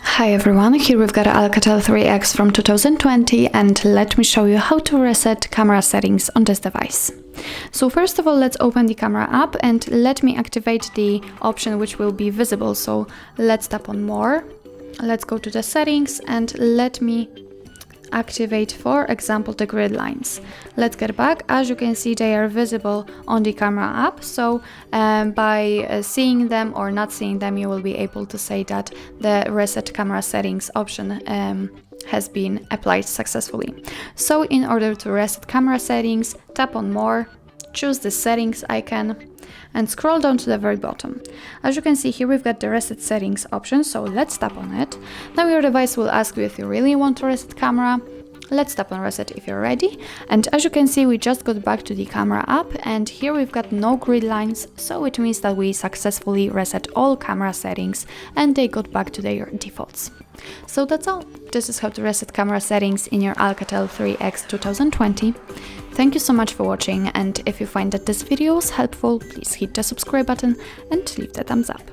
Hi everyone, here we've got ALCATEL 3X from 2020 and let me show you how to reset camera settings on this device. So first of all, let's open the camera app and let me activate the option which will be visible. So let's tap on more, let's go to the settings and let me activate, for example, the grid lines. Let's get back. As you can see, they are visible on the camera app. So by seeing them or not seeing them, you will be able to say that the reset camera settings option has been applied successfully. So in order to reset camera settings, tap on more, choose the settings icon and scroll down to the very bottom. As you can see here, we've got the reset settings option, so let's tap on it. Now your device will ask you if you really want to reset camera. Let's tap on reset if you're ready. And as you can see, we just got back to the camera app and here we've got no grid lines, so it means that we successfully reset all camera settings and they got back to their defaults. So that's all. This is how to reset camera settings in your ALCATEL 3X 2020. Thank you so much for watching, and if you find that this video was helpful, please hit the subscribe button and leave the thumbs up.